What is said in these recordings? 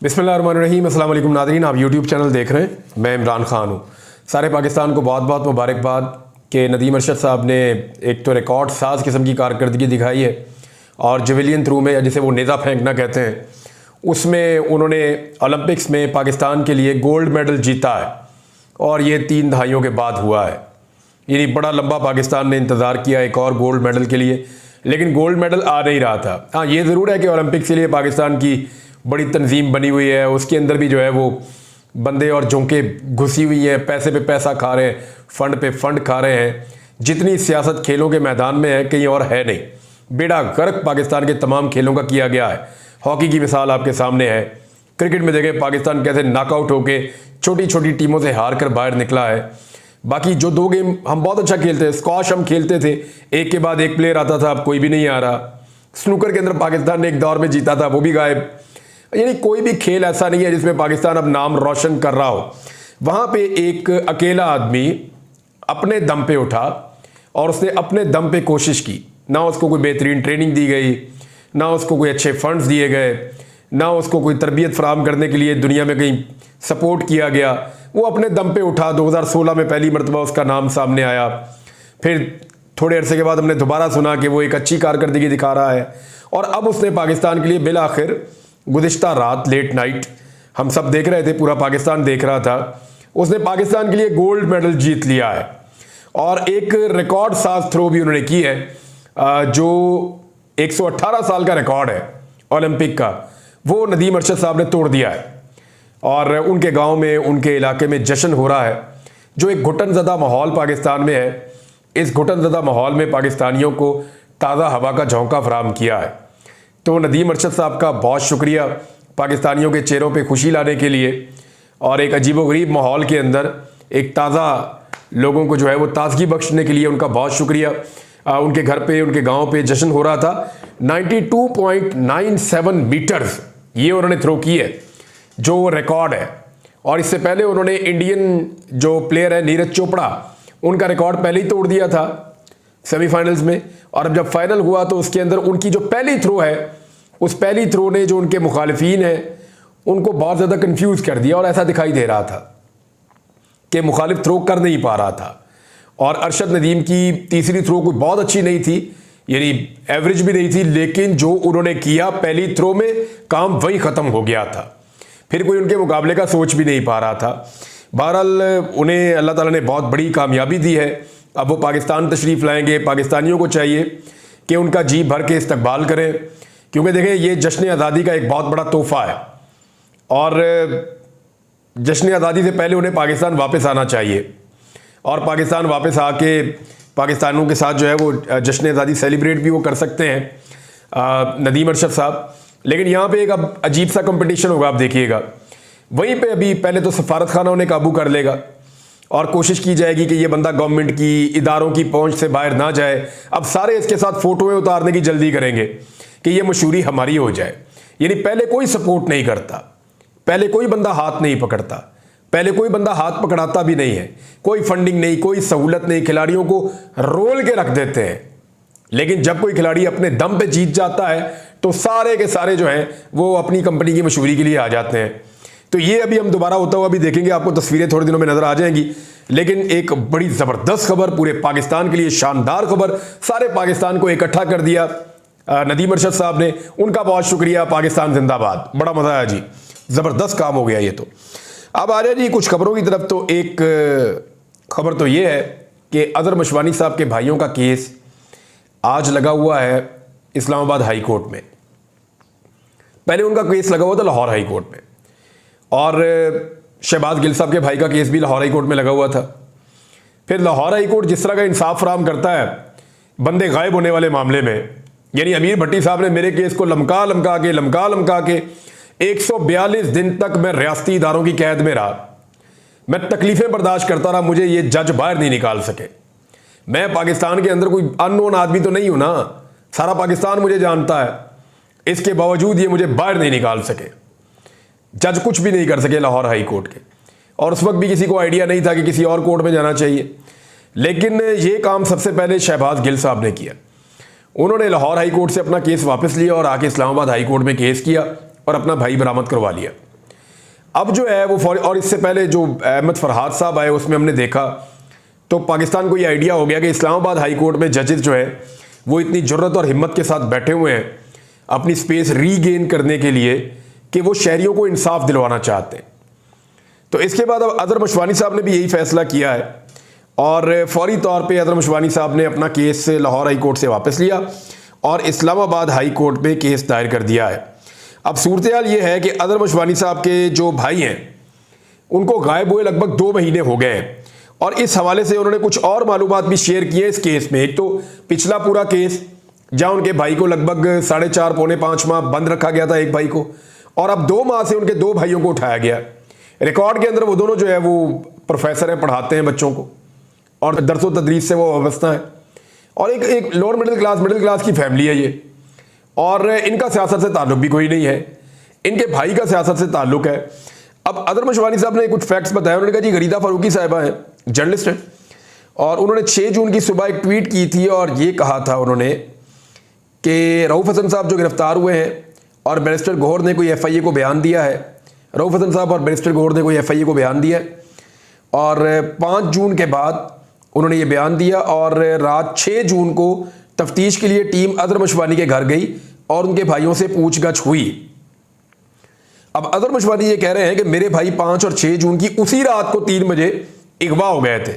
बिस्मिल्लाहिर्रहमानिर्रहीम। अस्सलाम वालेकुम नाज़रीन, आप यूट्यूब चैनल देख रहे हैं। मैं इमरान ख़ान हूँ। सारे पाकिस्तान को बहुत बहुत मुबारकबाद कि नदीम अरशद साहब ने एक तो रिकॉर्ड साज किस्म की कारकर्दगी दिखाई है और जवेलियन थ्रू में, जिसे वो नेज़ा फेंकना कहते हैं, उसमें उन्होंने ओलंपिक्स में पाकिस्तान के लिए गोल्ड मेडल जीता है और ये 3 दहाइयों के बाद हुआ है। यानी बड़ा लंबा पाकिस्तान ने इंतज़ार किया एक और गोल्ड मेडल के लिए, लेकिन गोल्ड मेडल आ नहीं रहा था। हाँ, ये ज़रूर है कि ओलंपिक्स के लिए पाकिस्तान की बड़ी तंजीम बनी हुई है, उसके अंदर भी जो है वो बंदे और झोंके घुसी हुई हैं, पैसे पे पैसा खा रहे हैं, फंड पे फंड खा रहे हैं। जितनी सियासत खेलों के मैदान में है कहीं और है नहीं। बेड़ा गर्क पाकिस्तान के तमाम खेलों का किया गया है। हॉकी की मिसाल आपके सामने है, क्रिकेट में देखें पाकिस्तान कैसे नॉकआउट होके छोटी छोटी टीमों से हार कर बाहर निकला है। बाकी जो 2 गेम हम बहुत अच्छा खेलते हैं, स्क्वाश हम खेलते थे, एक के बाद एक प्लेयर आता था, अब कोई भी नहीं आ रहा। स्नूकर के अंदर पाकिस्तान ने एक दौर में जीता था, वो भी गायब। यानी कोई भी खेल ऐसा नहीं है जिसमें पाकिस्तान अब नाम रोशन कर रहा हो। वहां पे एक अकेला आदमी अपने दम पे उठा और उसने अपने दम पे कोशिश की। ना उसको कोई बेहतरीन ट्रेनिंग दी गई, ना उसको कोई अच्छे फंड्स दिए गए, ना उसको कोई तरबियत फराहम करने के लिए दुनिया में कहीं सपोर्ट किया गया। वो अपने दम पे उठा। 2016 में पहली मरतबा उसका नाम सामने आया। फिर थोड़े अरसे के बाद हमने दोबारा सुना कि वो एक अच्छी कारकर्दगी दिखा रहा है और अब उसने पाकिस्तान के लिए बिल आखिर गुज़िश्ता रात लेट नाइट हम सब देख रहे थे, पूरा पाकिस्तान देख रहा था, उसने पाकिस्तान के लिए गोल्ड मेडल जीत लिया है। और एक रिकॉर्ड साज थ्रो भी उन्होंने की है, जो 118 साल का रिकॉर्ड है ओलंपिक का, वो नदीम अरशद साहब ने तोड़ दिया है। और उनके गांव में, उनके इलाके में जश्न हो रहा है। जो एक घुटनज़दा माहौल पाकिस्तान में है, इस घुटनज़दा माहौल में पाकिस्तानियों को ताज़ा हवा का झोंका फराहम किया है। तो नदीम अरशद साहब का बहुत शुक्रिया पाकिस्तानियों के चेहरों पे खुशी लाने के लिए। और एक अजीबोगरीब माहौल के अंदर एक ताज़ा लोगों को जो है वो ताजगी बख्शने के लिए उनका बहुत शुक्रिया। उनके घर पे, उनके गांव पे जश्न हो रहा था। 92.97 मीटर्स ये उन्होंने थ्रो की है, जो रिकॉर्ड है। और इससे पहले उन्होंने इंडियन जो प्लेयर है नीरज चोपड़ा, उनका रिकॉर्ड पहले ही तोड़ दिया था सेमीफाइनल्स में। और अब जब फाइनल हुआ तो उसके अंदर उनकी जो पहली थ्रो है, उस पहली थ्रो ने जो उनके मुखालिफिन हैं उनको बहुत ज़्यादा कंफ्यूज कर दिया। और ऐसा दिखाई दे रहा था कि मुखालिफ थ्रो कर नहीं पा रहा था। और अरशद नदीम की तीसरी थ्रो कोई बहुत अच्छी नहीं थी, यानी एवरेज भी नहीं थी, लेकिन जो उन्होंने किया पहली थ्रो में, काम वही ख़त्म हो गया था। फिर कोई उनके मुकाबले का सोच भी नहीं पा रहा था। बहरहाल उन्हें अल्लाह ताला ने बहुत बड़ी कामयाबी दी है। अब वो पाकिस्तान तशरीफ़ लाएंगे। पाकिस्तानियों को चाहिए कि उनका जी भर के इस्तकबाल करें, क्योंकि देखें ये जश्न आज़ादी का एक बहुत बड़ा तोहफ़ा है और जश्न आज़ादी से पहले उन्हें पाकिस्तान वापस आना चाहिए। और पाकिस्तान वापस आके पाकिस्तानियों के साथ जो है वो जश्न आज़ादी सेलिब्रेट भी वो कर सकते हैं नदीम अरशद साहब। लेकिन यहाँ पे एक अब अजीब सा कंपटीशन होगा, आप देखिएगा। वहीं पे अभी पहले तो सफारत खाना उन्हें काबू कर लेगा और कोशिश की जाएगी कि ये बंदा गवर्नमेंट की, इदारों की पहुंच से बाहर ना जाए। अब सारे इसके साथ फोटोएं उतारने की जल्दी करेंगे कि ये मशहूरी हमारी हो जाए। यानी पहले कोई सपोर्ट नहीं करता, पहले कोई बंदा हाथ नहीं पकड़ता, पहले कोई बंदा हाथ पकड़ाता भी नहीं है, कोई फंडिंग नहीं, कोई सहूलत नहीं, खिलाड़ियों को रोल के रख देते हैं। लेकिन जब कोई खिलाड़ी अपने दम पे जीत जाता है तो सारे के सारे जो हैं वो अपनी कंपनी की मशहूरी के लिए आ जाते हैं। तो ये अभी हम दोबारा होता हुआ भी देखेंगे, आपको तस्वीरें थोड़े दिनों में नजर आ जाएंगी। लेकिन एक बड़ी ज़बरदस्त खबर, पूरे पाकिस्तान के लिए शानदार खबर, सारे पाकिस्तान को इकट्ठा कर दिया नदीम अरशद साहब ने। उनका बहुत शुक्रिया। पाकिस्तान जिंदाबाद। बड़ा मज़ा आया जी, ज़बरदस्त काम हो गया ये तो। अब आ जाए जी कुछ खबरों की तरफ। तो एक खबर तो ये है कि अज़हर मशवानी साहब के भाइयों का केस आज लगा हुआ है इस्लामाबाद हाई कोर्ट में। पहले उनका केस लगा हुआ था लाहौर हाई कोर्ट में, और शहबाज गिल साहब के भाई का केस भी लाहौर हाई कोर्ट में लगा हुआ था। फिर लाहौर हाई कोर्ट जिस तरह का इंसाफ फराहम करता है बंदे गायब होने वाले मामले में, यानी अमीर भट्टी साहब ने मेरे केस को लमका लमका के 142 दिन तक मैं रियासती इदारों की कैद में रहा। मैं तकलीफें बर्दाश्त करता रहा, मुझे ये जज बाहर नहीं निकाल सके। मैं पाकिस्तान के अंदर कोई अननोन आदमी तो नहीं हूं ना, सारा पाकिस्तान मुझे जानता है। इसके बावजूद ये मुझे बाहर नहीं निकाल सके, जज कुछ भी नहीं कर सके लाहौर हाई कोर्ट के। और उस वक्त भी किसी को आइडिया नहीं था कि किसी और कोर्ट में जाना चाहिए। लेकिन ये काम सबसे पहले शहबाज गिल साहब ने किया। उन्होंने लाहौर हाई कोर्ट से अपना केस वापस लिया और आके इस्लामाबाद हाई कोर्ट में केस किया और अपना भाई बरामद करवा लिया। अब जो है वो और इससे पहले जो अहमद फरहाद साहब आए उसमें हमने देखा तो पाकिस्तान को ये आइडिया हो गया कि इस्लामाबाद हाई कोर्ट में जजेस जो है वो इतनी जुर्रत और हिम्मत के साथ बैठे हुए हैं अपनी स्पेस रीगेन करने के लिए कि वो शहरियों को इंसाफ दिलवाना चाहते हैं। तो इसके बाद अब अजहर मशवानी साहब ने भी यही फैसला किया है और फौरी तौर पे अजहर मशवानी साहब ने अपना केस लाहौर हाई कोर्ट से वापस लिया और इस्लामाबाद हाई कोर्ट में केस दायर कर दिया है। अब सूरत हाल ये है कि अजहर मशवानी साहब के जो भाई हैं उनको गायब हुए लगभग 2 महीने हो गए हैं और इस हवाले से उन्होंने कुछ और मालूमात भी शेयर किए इस केस में। एक तो पिछला पूरा केस जहां उनके भाई को लगभग 4.5 पौने 5 माह बंद रखा गया था एक भाई को, और अब 2 माह से उनके 2 भाइयों को उठाया गया। रिकॉर्ड के अंदर वो दोनों जो है वो प्रोफेसर हैं, पढ़ाते हैं बच्चों को और दरसो तदरीस से वो वाबस्ता है और एक लोअर मिडिल क्लास की फैमिली है ये, और इनका सियासत से ताल्लुक भी कोई नहीं है, इनके भाई का सियासत से ताल्लुक है। अब अजहर मशवानी साहब ने कुछ फैक्ट्स बताए। उन्होंने कहा जी गरीदा फारूकी साहिबा हैं, जर्नलिस्ट हैं, और उन्होंने 6 जून की सुबह एक ट्वीट की थी और ये कहा था उन्होंने कि रऊफ हसन साहब जो गिरफ्तार हुए हैं और बैरिस्टर गौहर ने कोई FIA को बयान दिया है, रऊफ हसन साहब और बैरिस्टर गौहर ने कोई FIA को बयान दिया है और 5 जून के बाद उन्होंने ये बयान दिया और रात 6 जून को तफ्तीश के लिए टीम अजहर मशवानी के घर गई और उनके भाइयों से पूछगछ हुई। अब अजहर मशवानी ये कह रहे हैं कि मेरे भाई 5 और 6 जून की उसी रात को 3 बजे अगवा हो गए थे,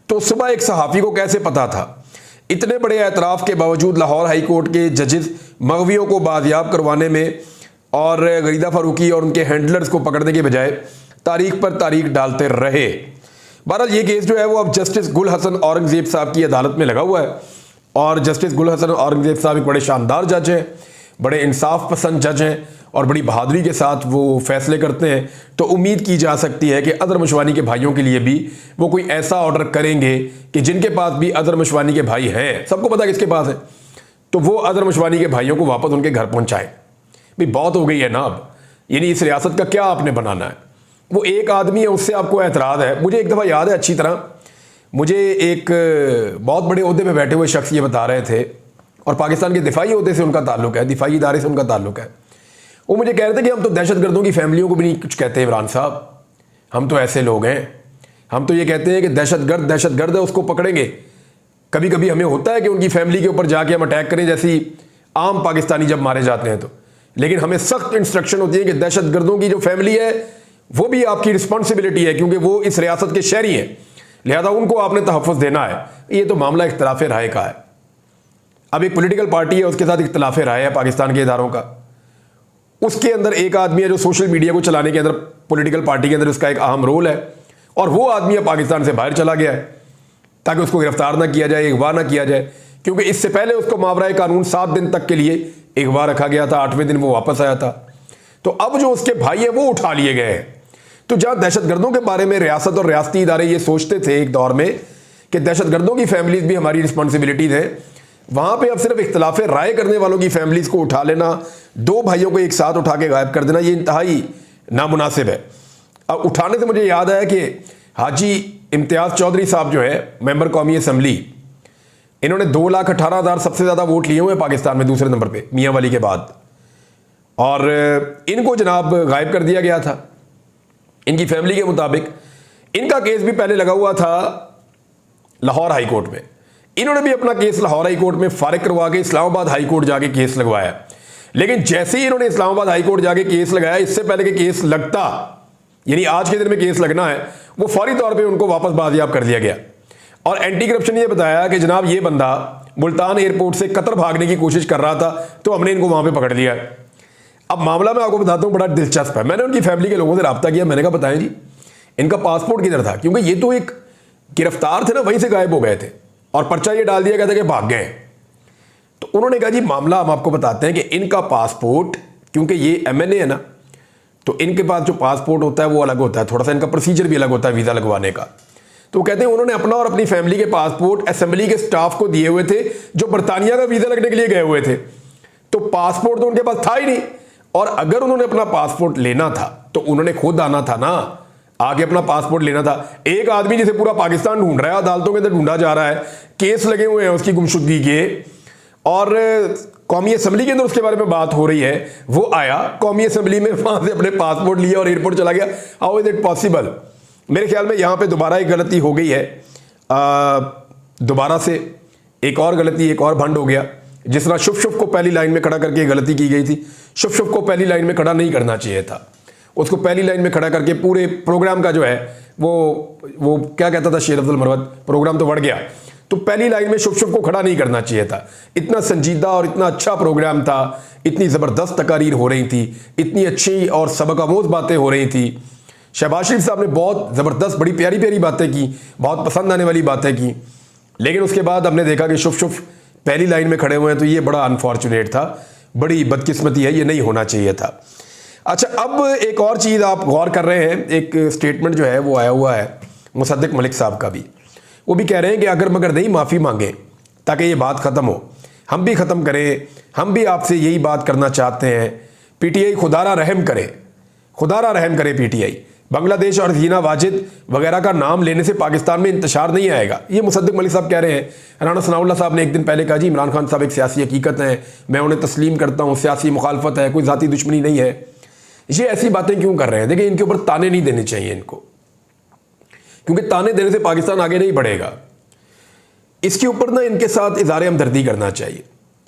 तो सुबह एक सहाफ़ी को कैसे पता था? इतने बड़े एतराफ़ के बावजूद लाहौर हाई कोर्ट के जजेस मगवियों को बाजियाब करवाने में और गरीदा फारूकी और उनके हैंडलर्स को पकड़ने के बजाय तारीख पर तारीख डालते रहे। बहरहाल ये केस जो है वो अब जस्टिस गुल हसन औरंगजेब साहब की अदालत में लगा हुआ है और जस्टिस गुल हसन औरंगजेब साहब एक बड़े शानदार जज हैं, बड़े इंसाफ पसंद जज हैं और बड़ी बहादुरी के साथ वो फैसले करते हैं। तो उम्मीद की जा सकती है कि अजहर मशवानी के भाइयों के लिए भी वो कोई ऐसा ऑर्डर करेंगे कि जिनके पास भी अजहर मशवानी के भाई हैं, सबको पता किसके पास है, तो वो अजहर मशवानी के भाइयों को वापस उनके घर पहुंचाएं। भाई बहुत हो गई है ना, अब यानी इस रियासत का क्या आपने बनाना है? वो एक आदमी है, उससे आपको एतराज़ है। मुझे एक दफ़ा याद है अच्छी तरह, मुझे एक बहुत बड़े ओहदे पे बैठे हुए शख्स ये बता रहे थे और पाकिस्तान के दिफाई ओहदे से उनका ताल्लुक है, दिफाई इदारे से उनका ताल्लुक है। वो मुझे कह रहे थे कि हम तो दहशतगर्दों की फैमिलियों को भी नहीं कुछ कहते इमरान साहब, हम तो ऐसे लोग हैं, हम तो ये कहते हैं कि दहशतगर्द है, उसको पकड़ेंगे। कभी कभी हमें होता है कि उनकी फैमिली के ऊपर जाके हम अटैक करें, जैसी आम पाकिस्तानी जब मारे जाते हैं तो, लेकिन हमें सख्त इंस्ट्रक्शन होती है कि दहशतगर्दों की जो फैमिली है वो भी आपकी रिस्पॉन्सिबिलिटी है क्योंकि वो इस रियासत के शहरी हैं, लिहाजा उनको आपने तहफ़्फ़ुज़ देना है। ये तो मामला इख्तिलाफ़ राय का है। अब एक पॉलिटिकल पार्टी है, उसके साथ इख्तिलाफ़ राय है पाकिस्तान के इदारों का, उसके अंदर एक आदमी है जो सोशल मीडिया को चलाने के अंदर पॉलिटिकल पार्टी के अंदर उसका एक अहम रोल है और वो आदमी अब पाकिस्तान से बाहर चला गया है ताकि उसको गिरफ्तार ना किया जाए, अगवा ना किया जाए, क्योंकि इससे पहले उसको मावराए कानून 7 दिन तक के लिए अगवा रखा गया था, 8वें दिन वो वापस आया था। तो अब जो उसके भाई है वो उठा लिए गए हैं। तो जहां दहशतगर्दों के बारे में रियासत और रियासती इदारे ये सोचते थे एक दौर में कि दहशतगर्दों की फैमिलीज भी हमारी रिस्पॉन्सिबिलिटीज है, वहां पे अब सिर्फ इख्तिलाफ राय करने वालों की फैमिलीज को उठा लेना, 2 भाइयों को एक साथ उठा के गायब कर देना, ये इंतहाई नामुनासिब है। अब उठाने से मुझे याद आया कि हाजी इम्तियाज चौधरी साहब जो है मेंबर कौमी असम्बली, इन्होंने 2,18,000 सबसे ज्यादा वोट लिए हुए पाकिस्तान में दूसरे नंबर पे मियां वाली के बाद, और इनको जनाब गायब कर दिया गया था। इनकी फैमिली के मुताबिक इनका केस भी पहले लगा हुआ था लाहौर हाई कोर्ट में, इन्होंने भी अपना केस लाहौर हाई कोर्ट में फारिग करवा के इस्लामाबाद हाई कोर्ट जाके केस लगवाया। लेकिन जैसे ही इन्होंने इस्लामाबाद हाई कोर्ट जाके केस लगाया, इससे पहले कि केस लगता, यानी आज के दिन में केस लगना है, वो फौरी तौर पे उनको वापस बाजियाब कर दिया गया। और एंटी करप्शन ये बताया कि जनाब ये बंदा मुल्तान एयरपोर्ट से कतर भागने की कोशिश कर रहा था, तो हमने इनको वहां पे पकड़ लिया। अब मामला मैं आपको बताता हूँ, बड़ा दिलचस्प है। मैंने उनकी फैमिली के लोगों से रब्ता किया, मैंने कहा बताएं जी इनका पासपोर्ट किधर था, क्योंकि ये तो एक गिरफ्तार थे ना, वहीं से गायब हो गए थे और पर्चा ये डाल दिया गया था कि भाग गए। तो उन्होंने कहा जी मामला हम आपको बताते हैं कि इनका पासपोर्ट, क्योंकि ये MNA है ना, तो इनके पास जो पासपोर्ट होता है वो अलग होता है, थोड़ा सा इनका प्रोसीजर भी अलग होता है वीज़ा लगवाने का। तो वो कहते हैं उन्होंने अपना और अपनी फैमिली के पासपोर्ट असेंबली के स्टाफ को दिए हुए थे जो बरतानिया का वीज़ा लगने के लिए गए हुए थे, तो पासपोर्ट तो उनके पास था ही नहीं। और अगर उन्होंने अपना पासपोर्ट लेना था तो उन्होंने खुद आना था ना, आगे अपना पासपोर्ट लेना था। एक आदमी जिसे पूरा पाकिस्तान ढूंढ रहा है, अदालतों के अंदर ढूंढा जा रहा है, केस लगे हुए हैं उसकी गुमशुदगी के, और कौमी असम्बली के अंदर उसके बारे में बात हो रही है, वो आया कौमी असम्बली में, वहां से अपने पासपोर्ट लिया और एयरपोर्ट चला गया। How is it possible? मेरे ख्याल में यहां पे दोबारा एक गलती हो गई है, दोबारा से एक और गलती, एक और भंड हो गया। जिस तरह शुभ को पहली लाइन में खड़ा करके गलती की गई थी, शुभ को पहली लाइन में खड़ा नहीं करना चाहिए था, उसको पहली लाइन में खड़ा करके पूरे प्रोग्राम का जो है वो क्या कहता था शेर अब्दुल मरवत, प्रोग्राम तो बढ़ गया, तो पहली लाइन में शुभ को खड़ा नहीं करना चाहिए था। इतना संजीदा और इतना अच्छा प्रोग्राम था, इतनी ज़बरदस्त तकारीर हो रही थी, इतनी अच्छी और सबक आमोज बातें हो रही थी। शहबाज शरीफ साहब ने बहुत ज़बरदस्त, बड़ी प्यारी प्यारी बातें की, बहुत पसंद आने वाली बातें की, लेकिन उसके बाद हमने देखा कि शुभ पहली लाइन में खड़े हुए हैं, तो ये बड़ा अनफॉर्चुनेट था, बड़ी बदकिस्मती है, ये नहीं होना चाहिए था। अच्छा, अब एक और चीज़ आप गौर कर रहे हैं, एक स्टेटमेंट जो है वो आया हुआ है मुसद्दिक मलिक साहब का भी, वो भी कह रहे हैं कि अगर मगर नहीं माफ़ी मांगे ताकि ये बात ख़त्म हो, हम भी ख़त्म करें, हम भी आपसे यही बात करना चाहते हैं, पीटीआई खुदारा रहम करे, खुदारा रहम करे पीटीआई, बांग्लादेश और जीना वाजिद वगैरह का नाम लेने से पाकिस्तान में इंतशार नहीं आएगा। ये मुसद्दिक मलिक साहब कह रहे हैं। राना सनाउल्लाह साहब ने एक दिन पहले कहा जी इमरान खान साहब एक सियासी हकीकत है, मैं उन्हें तस्लीम करता हूँ, सियासी मुखालफत है, कोई ज़ाती दुश्मनी नहीं है। ये ऐसी बातें क्यों कर रहे हैं? देखिए, इनके ऊपर ताने नहीं देने चाहिए इनको, क्योंकि ताने देने से पाकिस्तान आगे नहीं बढ़ेगा। इसके ऊपर ना इनके साथ इज़हार हमदर्दी करना चाहिए।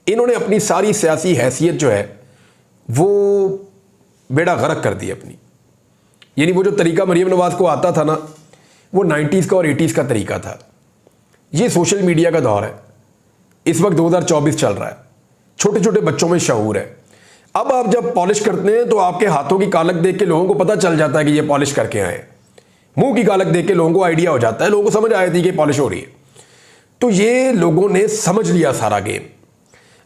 इन्होंने अपनी सारी सियासी हैसियत जो है वो बेड़ा गर्क कर दी अपनी। यानी वो जो तरीका मरीम नवाज को आता था ना, वो 90s का और 80s का तरीका था। ये सोशल मीडिया का दौर है, इस वक्त 2024 चल रहा है, छोटे छोटे बच्चों में शऊर है। अब आप जब पॉलिश करते हैं तो आपके हाथों की कालक देख के लोगों को पता चल जाता है कि ये पॉलिश करके आए, मुंह की कालक देख के लोगों को आइडिया हो जाता है, लोगों को समझ आया थी कि पॉलिश हो रही है। तो ये लोगों ने समझ लिया सारा गेम।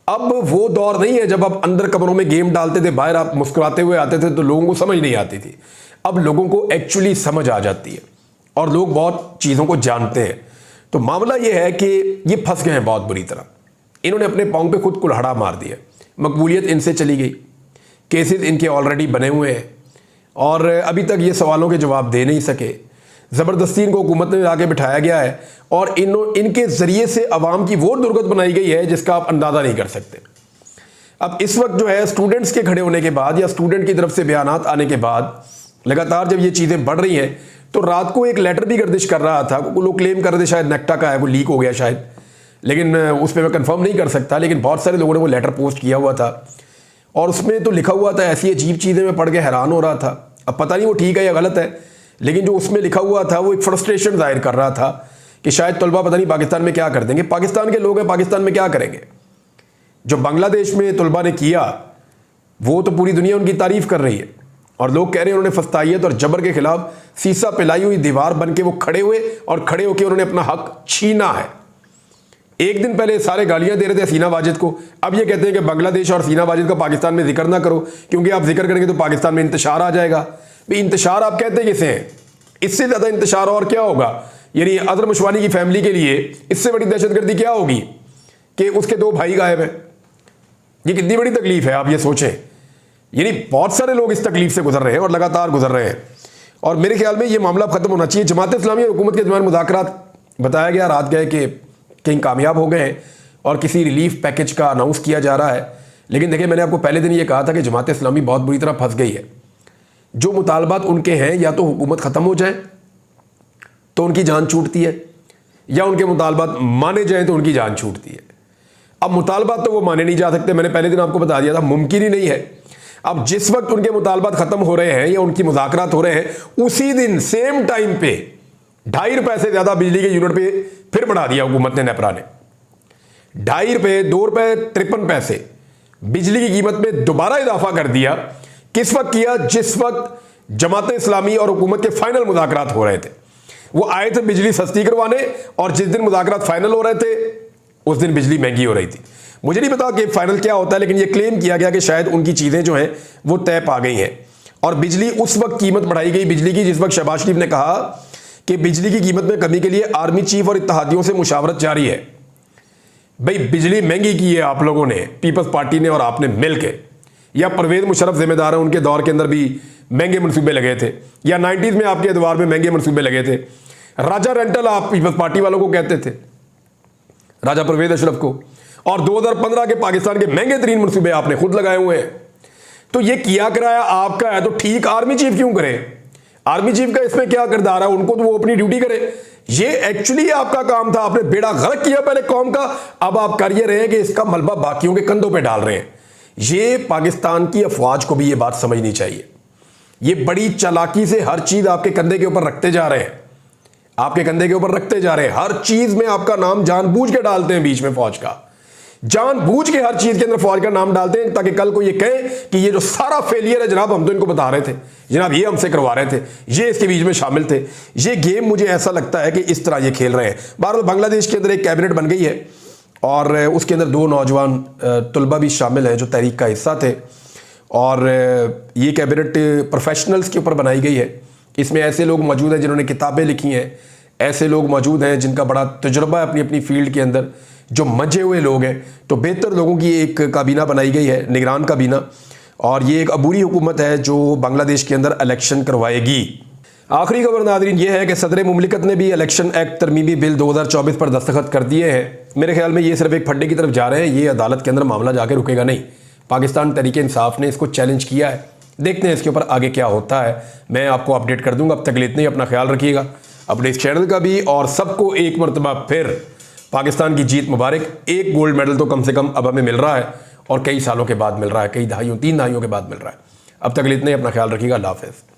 अब वो दौर नहीं है जब आप अंदर कमरों में गेम डालते थे, बाहर आप मुस्कुराते हुए आते थे तो लोगों को समझ नहीं आती थी। अब लोगों को एक्चुअली समझ आ जाती है और लोग बहुत चीज़ों को जानते हैं। तो मामला ये है कि ये फंस गए हैं बहुत बुरी तरह। इन्होंने अपने पाँव पे खुद कुल्हाड़ा मार दिया, मकबूलियत इनसे चली गई, केसेस इनके ऑलरेडी बने हुए हैं और अभी तक ये सवालों के जवाब दे नहीं सके। ज़बरदस्ती इनको हुकूमत में आके बिठाया गया है और इनके ज़रिए से अवाम की वो दुर्गत बनाई गई है जिसका आप अंदाज़ा नहीं कर सकते। अब इस वक्त जो है स्टूडेंट्स के खड़े होने के बाद या स्टूडेंट की तरफ से बयानात आने के बाद लगातार जब ये चीज़ें बढ़ रही हैं, तो रात को एक लेटर भी गर्दिश कर रहा था, लोग क्लेम कर रहे थे शायद नेक्टा का है, वो लीक हो गया शायद, लेकिन उस पर मैं कंफर्म नहीं कर सकता, लेकिन बहुत सारे लोगों ने वो लेटर पोस्ट किया हुआ था और उसमें तो लिखा हुआ था ऐसी अजीब चीज़ें, मैं पढ़ के हैरान हो रहा था। अब पता नहीं वो ठीक है या गलत है, लेकिन जो उसमें लिखा हुआ था वो एक फ्रस्ट्रेशन जाहिर कर रहा था कि शायद तलबा पता नहीं पाकिस्तान में क्या कर देंगे। पाकिस्तान के लोग हैं, पाकिस्तान में क्या करेंगे? जो बांग्लादेश में तलबा ने किया वो तो पूरी दुनिया उनकी तारीफ कर रही है और लोग कह रहे हैं उन्होंने फस्तायत और जबर के खिलाफ सीसा पिलाई हुई दीवार बन के वो खड़े हुए और खड़े होकर उन्होंने अपना हक छीना है। एक दिन पहले सारे गालियां दे रहे थे हसीना वाजिद को, अब ये कहते हैं कि बांग्लादेश और हसीना वाजिद का पाकिस्तान में जिक्र ना करो क्योंकि आप जिक्र करेंगे तो पाकिस्तान में इंतशार आ जाएगा। भाई इंतशार आप कहते किसे हैं? इससे ज़्यादा इंतशार और क्या होगा? यानी अजहर मुशवानी की फैमिली के लिए इससे बड़ी दहशतगर्दी क्या होगी कि उसके 2 भाई गायब हैं? ये कितनी बड़ी तकलीफ है, आप ये सोचें। यानी बहुत सारे लोग इस तकलीफ से गुजर रहे हैं और लगातार गुजर रहे हैं और मेरे ख्याल में ये मामला खत्म होना चाहिए। जमात इस्लामी और हुकूमत के दरमियान मुज़ाकरात बताया गया रात गए कि कहीं कामयाब हो गए हैं और किसी रिलीफ पैकेज का अनाउंस किया जा रहा है, लेकिन देखिए मैंने आपको पहले दिन ये कहा था कि जमात इस्लामी बहुत बुरी तरह फंस गई है। जो मुतालबात उनके हैं या तो हुकूमत ख़त्म हो जाए तो उनकी जान छूटती है या उनके मुतालबात माने जाएँ तो उनकी जान छूटती है। अब मुतालबात तो वो माने नहीं जा सकते, मैंने पहले दिन आपको बता दिया था, मुमकिन ही नहीं है। अब जिस वक्त उनके मुतालबात ख़त्म हो रहे हैं या उनकी मुज़ाकरात हो रहे हैं उसी दिन सेम टाइम पे 2.5 रुपए से ज़्यादा बिजली के यूनिट पे फिर बढ़ा दिया हुकूमत ने, नेपरा ने 2.5 रुपए 2 रुपए 53 पैसे बिजली की कीमत में दोबारा इजाफा कर दिया। किस वक्त किया? जिस वक्त जमात इस्लामी और हुकूमत के फाइनल मुज़ाकरात हो रहे थे। वो आए थे बिजली सस्ती करवाने और जिस दिन मुज़ाकरात फाइनल हो रहे थे उस दिन बिजली महंगी हो रही थी। मुझे नहीं पता कि फाइनल क्या होता है, लेकिन यह क्लेम किया गया कि शायद उनकी चीज़ें जो हैं वो तय पा गई हैं और बिजली उस वक्त कीमत बढ़ाई गई बिजली की जिस वक्त शहबाज शरीफ ने कहा कि बिजली की कीमत में कमी के लिए आर्मी चीफ और इत्तेहादियों से मुशावरत जारी है। भाई बिजली महंगी की है आप लोगों ने, पीपल्स पार्टी ने और आपने मिल के, या परवेज मुशर्रफ जिम्मेदार है, उनके दौर के अंदर भी महंगे मनसूबे लगे थे, या 90s में आपके दौर में महंगे मनसूबे लगे थे। राजा रेंटल आप पीपल्स पार्टी वालों को कहते थे, राजा परवेज अशरफ को, और 2015 के पाकिस्तान के महंगे तरीन मंसूबे आपने खुद लगाए हुए हैं। तो ये किया कराया आपका है, तो ठीक आर्मी चीफ क्यों करे? आर्मी चीफ का इसमें क्या किरदार है? उनको तो वो अपनी ड्यूटी करे। ये एक्चुअली आपका काम था, आपने बेड़ा गर्क किया पहले कौम का, अब आप कर ये रहे हैं कि इसका मलबा बाकियों के कंधों पे डाल रहे हैं। ये पाकिस्तान की अफवाज को भी ये बात समझनी चाहिए। ये बड़ी चालाकी से हर चीज आपके कंधे के ऊपर रखते जा रहे हैं, आपके कंधे के ऊपर रखते जा रहे हैं। हर चीज में आपका नाम जानबूझ के डालते हैं, बीच में फौज का जानबूझ के हर चीज के अंदर फौज का नाम डालते हैं, ताकि कल को ये कहे कि ये जो सारा फेलियर है जनाब हम तो इनको बता रहे थे, जनाब ये हमसे करवा रहे थे, ये इसके बीच में शामिल थे। ये गेम मुझे ऐसा लगता है कि इस तरह ये खेल रहे हैं। बहरहाल बांग्लादेश के अंदर एक कैबिनेट बन गई है और उसके अंदर 2 नौजवान तलबा भी शामिल हैं जो तहरीक का हिस्सा थे, और ये कैबिनेट प्रोफेशनल्स के ऊपर बनाई गई है। इसमें ऐसे लोग मौजूद हैं जिन्होंने किताबें लिखी हैं, ऐसे लोग मौजूद हैं जिनका बड़ा तजुर्बा है अपनी अपनी फील्ड के अंदर, जो मंजे हुए लोग हैं। तो बेहतर लोगों की एक काबीना बनाई गई है, निगरान काबीना, और ये एक अबूरी हुकूमत है जो बांग्लादेश के अंदर इलेक्शन करवाएगी। आखिरी खबर नाज़रीन ये है कि सदर मुमलिकत ने भी इलेक्शन एक्ट तरमीमी बिल 2024 पर दस्तखत कर दिए हैं। मेरे ख्याल में ये सिर्फ एक फड्डे की तरफ जा रहे हैं, ये अदालत के अंदर मामला जाके रुकेगा नहीं। पाकिस्तान तहरीक इंसाफ ने इसको चैलेंज किया है, देखते हैं इसके ऊपर आगे क्या होता है। मैं आपको अपडेट कर दूंगा। अब तक इतना ही, अपना ख्याल रखिएगा, अपने इस चैनल का भी, और सबको एक मरतबा फिर पाकिस्तान की जीत मुबारक। एक गोल्ड मेडल तो कम से कम अब हमें मिल रहा है, और कई सालों के बाद मिल रहा है, कई दहाइयों 3 दहाइयों के बाद मिल रहा है। अब तक इतना ही, अपना ख्याल रखिएगा। अल्लाह हाफ़िज़।